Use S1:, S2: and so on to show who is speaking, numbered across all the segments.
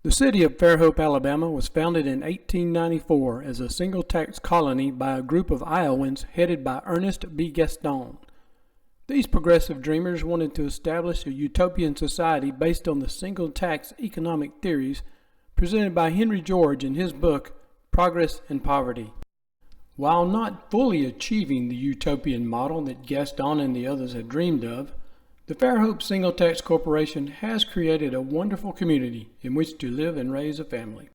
S1: The city of Fairhope, Alabama was founded in 1894 as a single tax colony by a group of Iowans headed by Ernest B. Gaston. These progressive dreamers wanted to establish a utopian society based on the single tax economic theories presented by Henry George in his book, Progress and Poverty. While not fully achieving the utopian model that Gaston and the others had dreamed of, the Fairhope Single Tax Corporation has created a wonderful community in which to live and raise a family.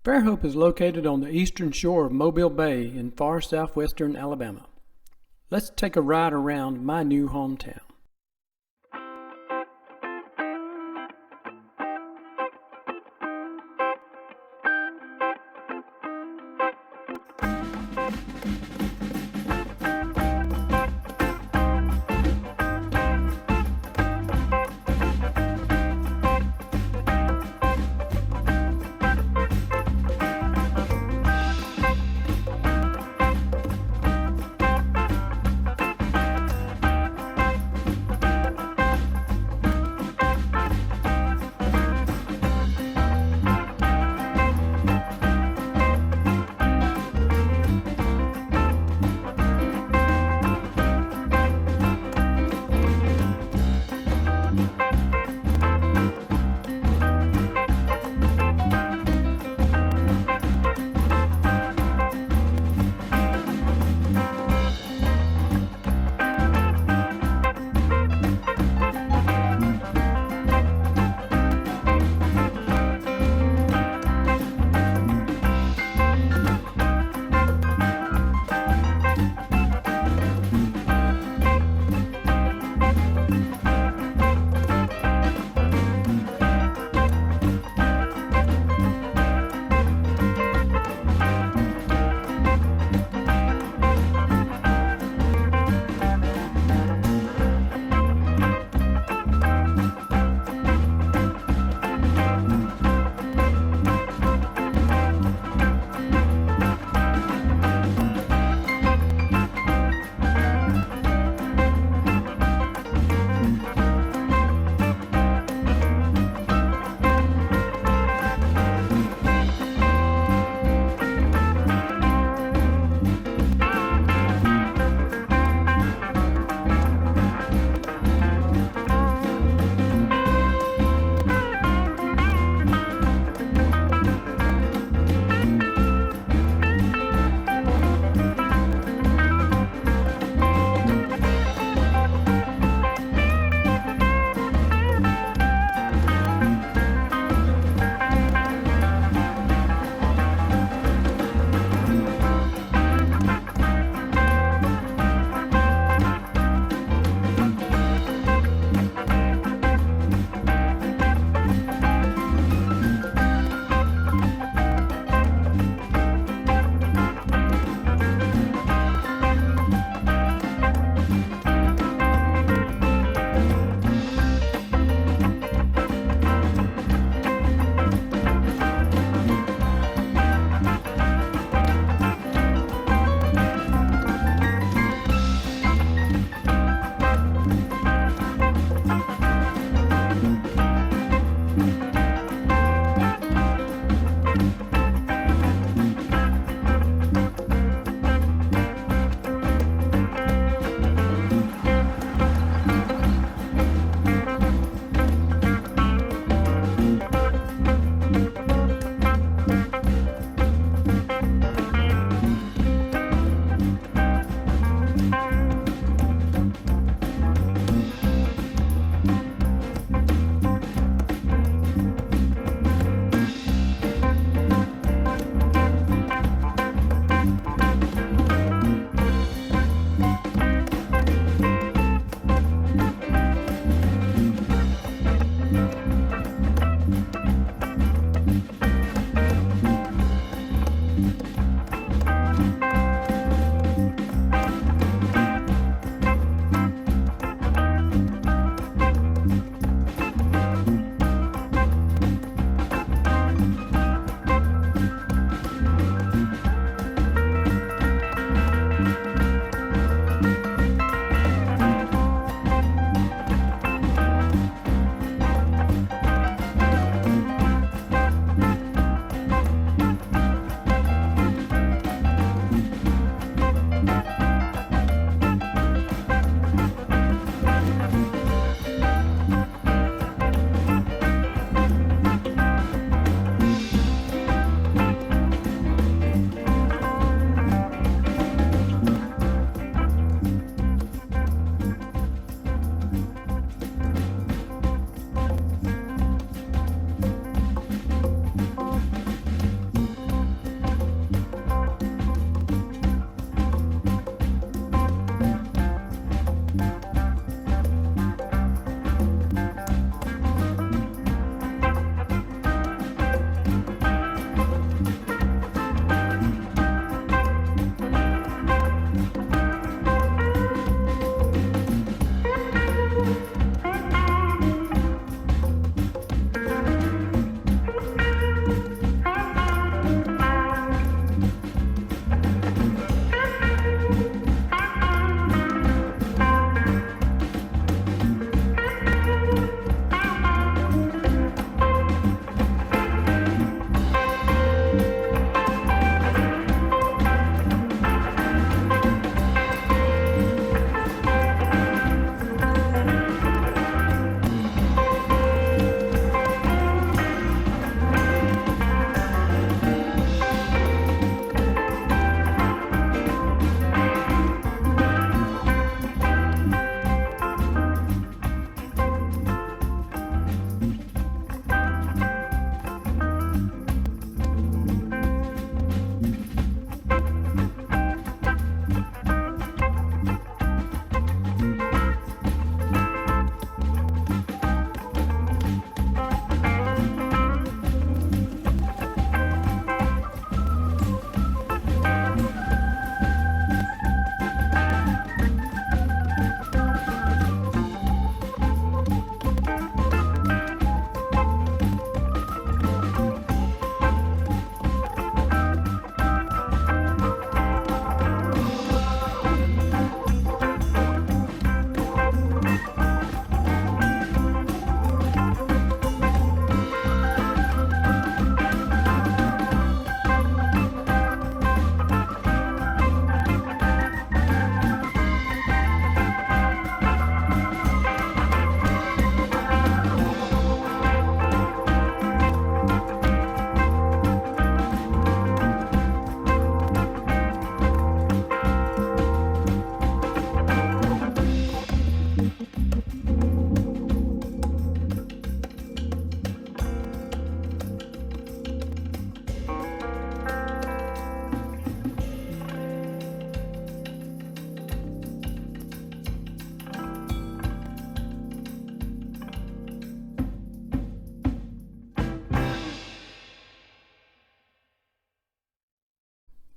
S1: Fairhope is located on the eastern shore of Mobile Bay in far southwestern Alabama. Let's take a ride around my new hometown.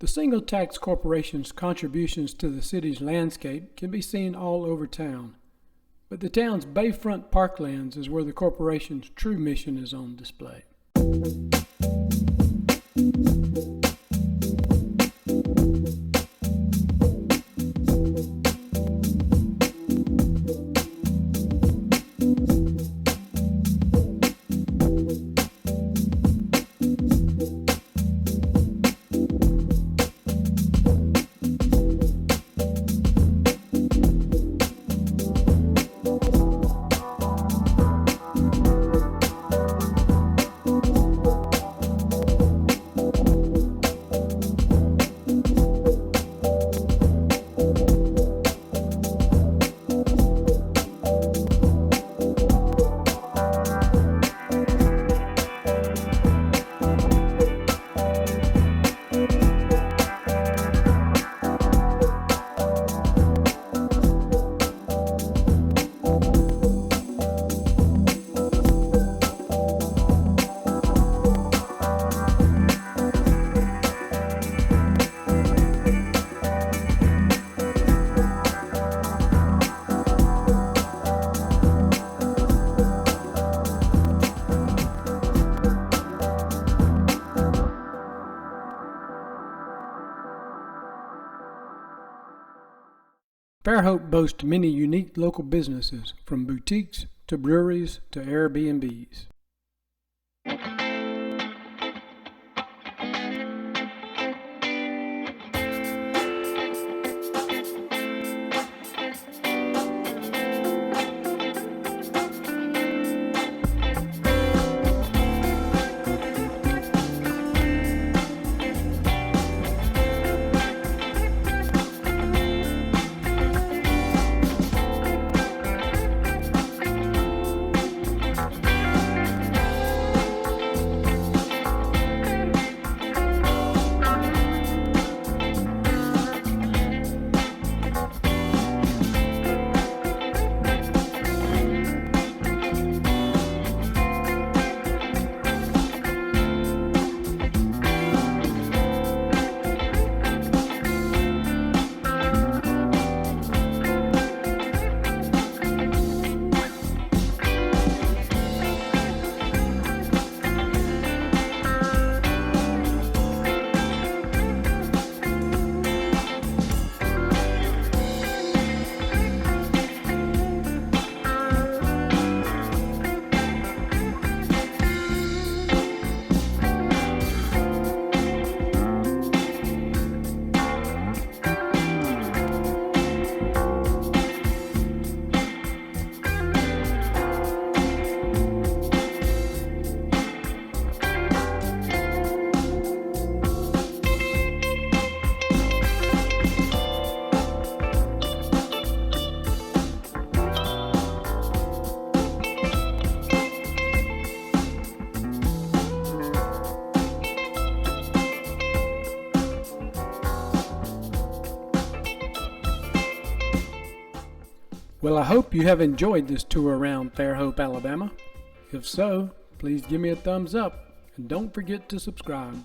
S1: The single tax corporation's contributions to the city's landscape can be seen all over town, but the town's bayfront parklands is where the corporation's true mission is on display. Fairhope boasts many unique local businesses, from boutiques to breweries to Airbnbs. Well, I hope you have enjoyed this tour around Fairhope, Alabama. If so, please give me a thumbs up and don't forget to subscribe.